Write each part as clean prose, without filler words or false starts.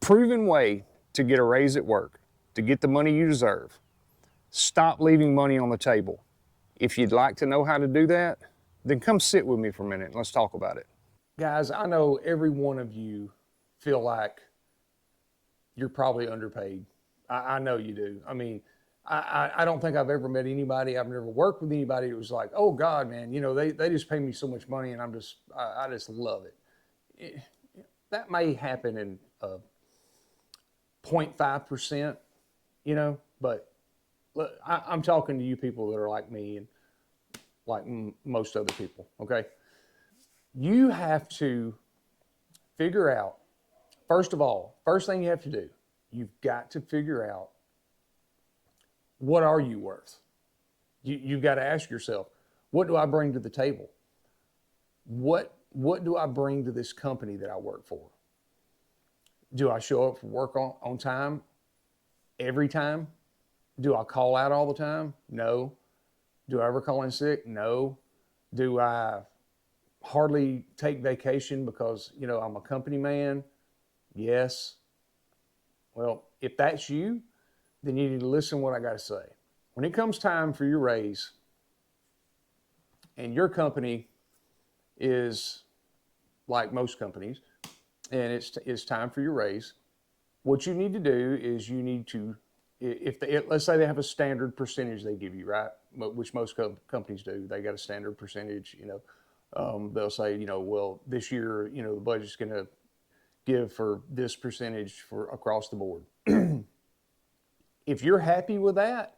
proven way to get a raise at work, to get the money you deserve. Stop leaving money on the table. If you'd like to know how to do that, then come sit with me for a minute and let's talk about it. Guys, I know every one of you feel like you're probably underpaid. I know you do. I mean, I don't think I've ever met anybody, I've never worked with anybody who was like, oh God, man, you know, they just pay me so much money and I just love it. That may happen in 0.5%, you know, but look, I'm talking to you people that are like me and like most other people, okay? You have to figure out, first of all, first thing you have to do, you've got to figure out, what are you worth? You've got to ask yourself, what do I bring to the table? What do I bring to this company that I work for? Do I show up for work on time every time? Do I call out all the time? No. Do I ever call in sick? No. Do I hardly take vacation because, you know, I'm a company man? Yes. Well, if that's you, then you need to listen to what I got to say. When it comes time for your raise and your company is like most companies and it's time for your raise, what you need to do is you need to, let's say they have a standard percentage they give you, right? Which most companies do. They got a standard percentage, you know. They'll say, you know, well, this year, you know, the budget's going to give for this percentage for across the board. If you're happy with that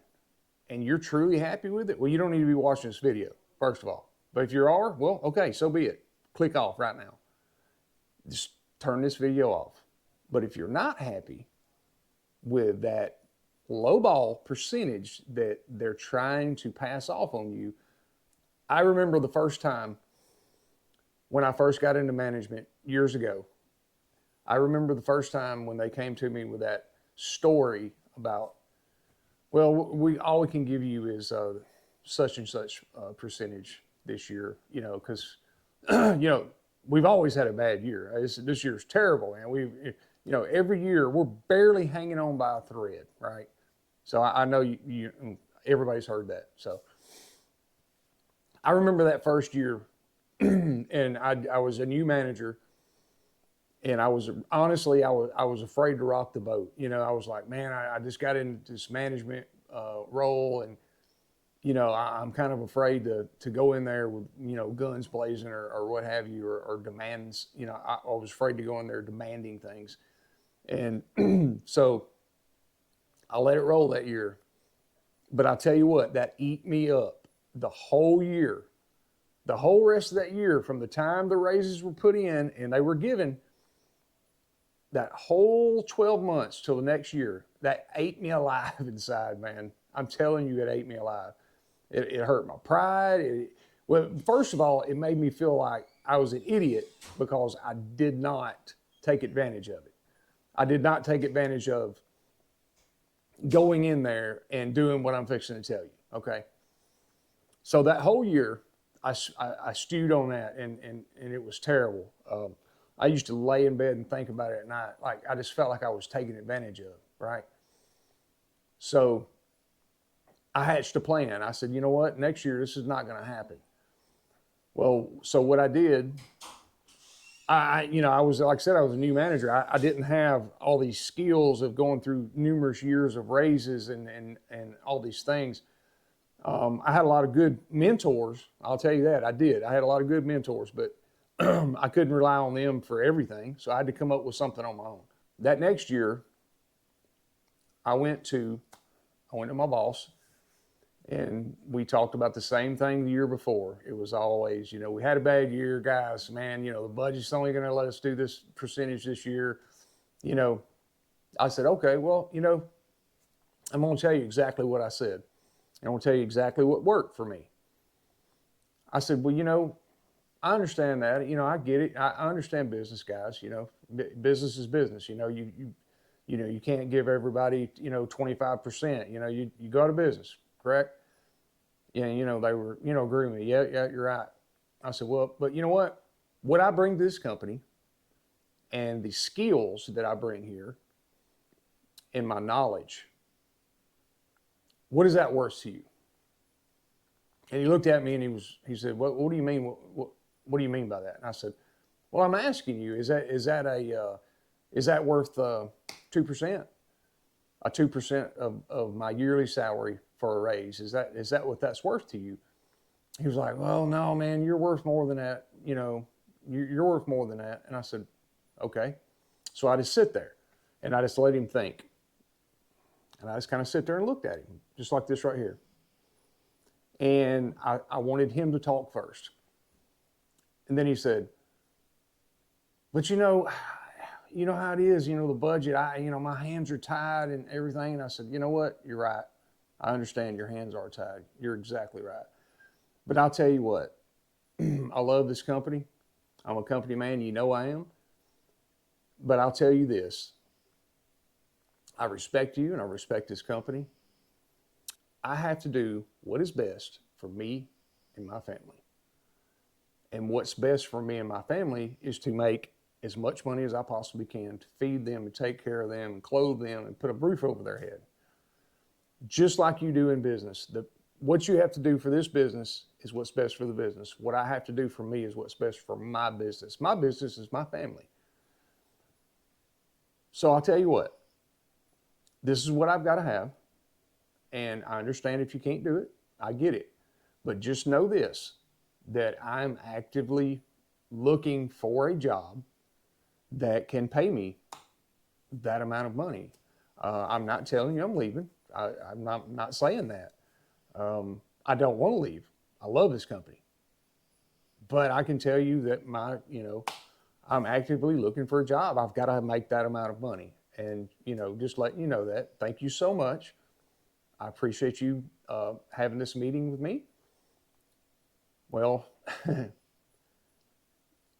and you're truly happy with it, well, you don't need to be watching this video, first of all. But if you are, well, okay, so be it. Click off right now. Just turn this video off. But if you're not happy with that lowball percentage that they're trying to pass off on you, I remember the first time when I first got into management years ago. I remember the first time when they came to me with that story about, well, all we can give you is such and such percentage this year, you know, because, you know, we've always had a bad year. This year's terrible, man. You know, every year we're barely hanging on by a thread, right? So I know everybody's heard that. So I remember that first year, and I was a new manager, and I was afraid to rock the boat. You know, I was like, man, I just got into this management role, and you know, I'm kind of afraid to go in there with, you know, guns blazing or what have you, or demands. You know, I was afraid to go in there demanding things, and so I let it roll that year. But I'll tell you what, that ate me up the whole year. The whole rest of that year, from the time the raises were put in and they were given, that whole 12 months till the next year, that ate me alive inside, man. I'm telling you, it ate me alive. It hurt my pride. Well, first of all, it made me feel like I was an idiot because I did not take advantage of it. I did not take advantage of going in there and doing what I'm fixing to tell you, okay? So that whole year, I stewed on that, and it was terrible. I used to lay in bed and think about it at night. Like, I just felt like I was taken advantage of, right? So I hatched a plan. I said, you know what? Next year, this is not going to happen. Well, so what I did, I was, like I said, I was a new manager. I didn't have all these skills of going through numerous years of raises and all these things. I had a lot of good mentors. I'll tell you that. I did. I had a lot of good mentors, but I couldn't rely on them for everything. So I had to come up with something on my own. That next year, I went to my boss, and we talked about the same thing the year before. It was always, you know, we had a bad year, guys, man, you know, the budget's only going to let us do this percentage this year. You know, I said, okay, well, you know, I'm going to tell you exactly what I said. I'm going to tell you exactly what worked for me. I said, well, you know, I understand that. You know, I get it. I understand business, guys. You know, business is business. You know, you can't give everybody, you know, 25%. You know, you go to business, correct? Yeah, you know, they were, you know, agreeing with me. Yeah, you're right. I said, well, but you know what? What I bring to this company and the skills that I bring here and my knowledge, what is that worth to you? And he looked at me and he said, what do you mean? What do you mean by that? And I said, well, I'm asking you, is that worth 2%? A 2% of my yearly salary for a raise? Is that what that's worth to you? He was like, well, no, man, you're worth more than that. You know, you're worth more than that. And I said, okay. So I just sit there and I just let him think. And I just kind of sit there and looked at him, just like this right here. And I wanted him to talk first. And then he said, but you know how it is, the budget, my hands are tied and everything. And I said, you know what? You're right. I understand your hands are tied. You're exactly right. But I'll tell you what, I love this company. I'm a company man. You know I am. But I'll tell you this. I respect you and I respect this company. I have to do what is best for me and my family. And what's best for me and my family is to make as much money as I possibly can to feed them and take care of them and clothe them and put a roof over their head. Just like you do in business. What you have to do for this business is what's best for the business. What I have to do for me is what's best for my business. My business is my family. So I'll tell you what, this is what I've got to have. And I understand if you can't do it, I get it. But just know this, that I'm actively looking for a job that can pay me that amount of money. I'm not telling you I'm leaving. I'm not saying that. I don't want to leave. I love this company. But I can tell you that I'm actively looking for a job. I've got to make that amount of money. And, just letting you know that. Thank you so much. I appreciate you having this meeting with me. Well,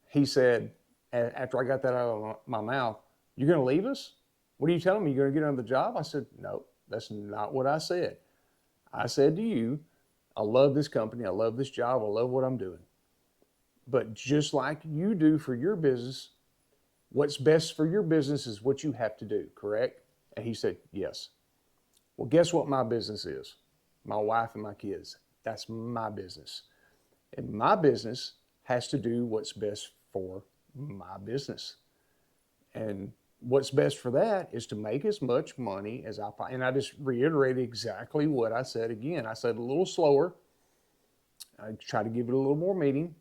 he said, after I got that out of my mouth, you're going to leave us? What are you telling me? You're going to get another job? I said, no, that's not what I said. I said to you, I love this company. I love this job. I love what I'm doing. But just like you do for your business, what's best for your business is what you have to do, correct? And he said, yes. Well, guess what my business is? My wife and my kids. That's my business. And my business has to do what's best for my business. And what's best for that is to make as much money as I find. And I just reiterated exactly what I said again. I said a little slower. I tried to give it a little more meaning.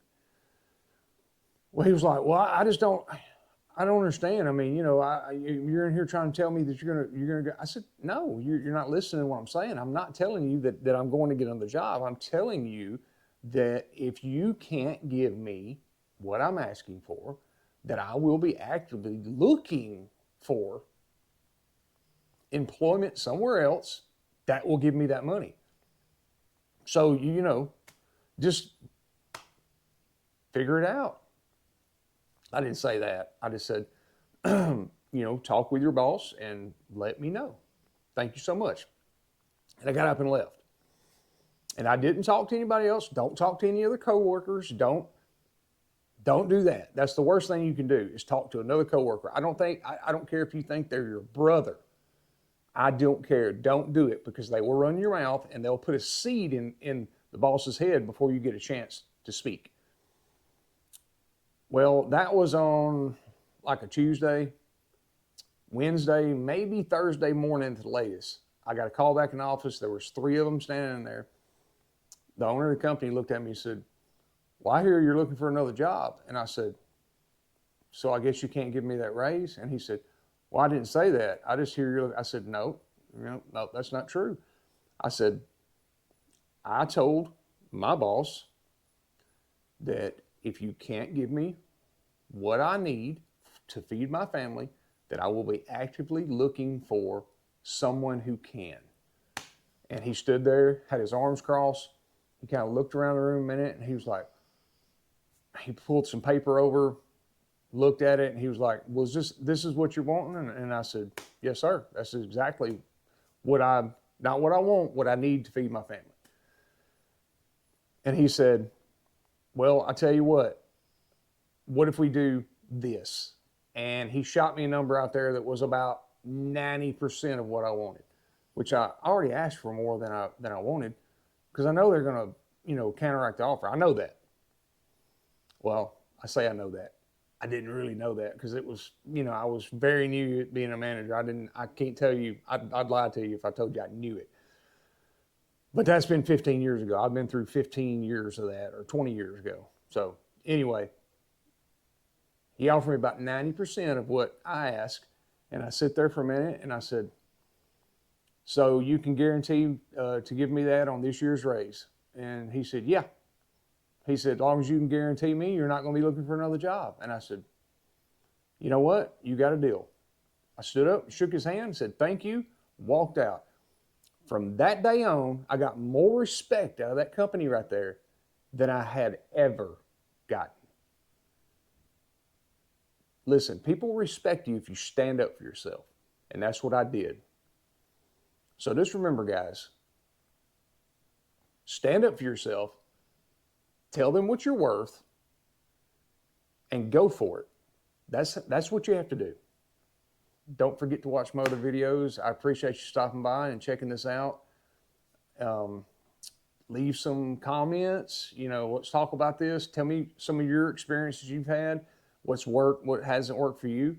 Well, he was like, well, I don't understand. I mean, you're in here trying to tell me that you're gonna go. I said, no, you're not listening to what I'm saying. I'm not telling you that I'm going to get another job. I'm telling you that if you can't give me what I'm asking for, that I will be actively looking for employment somewhere else that will give me that money. So, just figure it out. I didn't say that. I just said, talk with your boss and let me know. Thank you so much. And I got up and left. And I didn't talk to anybody else. Don't talk to any other coworkers. Don't do that. That's the worst thing you can do is talk to another coworker. I don't care if you think they're your brother. I don't care. Don't do it because they will run your mouth and they'll put a seed in the boss's head before you get a chance to speak. Well, that was on like a Tuesday, Wednesday, maybe Thursday morning at the latest. I got a call back in the office. There was 3 of them standing there. The owner of the company looked at me and said, well, I hear you're looking for another job. And I said, so I guess you can't give me that raise? And he said, well, I didn't say that. I just hear you're, I said, no, that's not true. I said, I told my boss that if you can't give me what I need to feed my family, that I will be actively looking for someone who can. And he stood there, had his arms crossed. He kind of looked around the room a minute and he was like, he pulled some paper over, looked at it, and he was like, well, this is what you're wanting? And I said, yes, sir. That's exactly not what I want, what I need to feed my family. And he said, well, I tell you what if we do this? and he shot me a number out there that was about 90% of what I wanted, which I already asked for more than I wanted, because I know they're going to, counteract the offer. I know that. Well, I say I know that. I didn't really know that because it was, I was very new at being a manager. I can't tell you, I'd lie to you if I told you I knew it. But that's been 15 years ago. I've been through 15 years of that, or 20 years ago. So anyway, he offered me about 90% of what I asked. And I sit there for a minute and I said, so you can guarantee to give me that on this year's raise? And he said, yeah. He said, as long as you can guarantee me, you're not going to be looking for another job. And I said, you know what? You got a deal. I stood up, shook his hand, said, thank you, walked out. From that day on, I got more respect out of that company right there than I had ever gotten. Listen, people respect you if you stand up for yourself. And that's what I did. So just remember, guys, stand up for yourself, tell them what you're worth, and go for it. That's what you have to do. Don't forget to watch my other videos. I appreciate you stopping by and checking this out. Leave some comments. Let's talk about this. Tell me some of your experiences you've had. What's worked, what hasn't worked for you.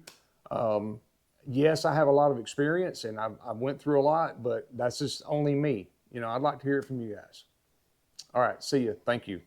Yes, I have a lot of experience and I've went through a lot, but that's just only me. I'd like to hear it from you guys. All right, see you. Thank you.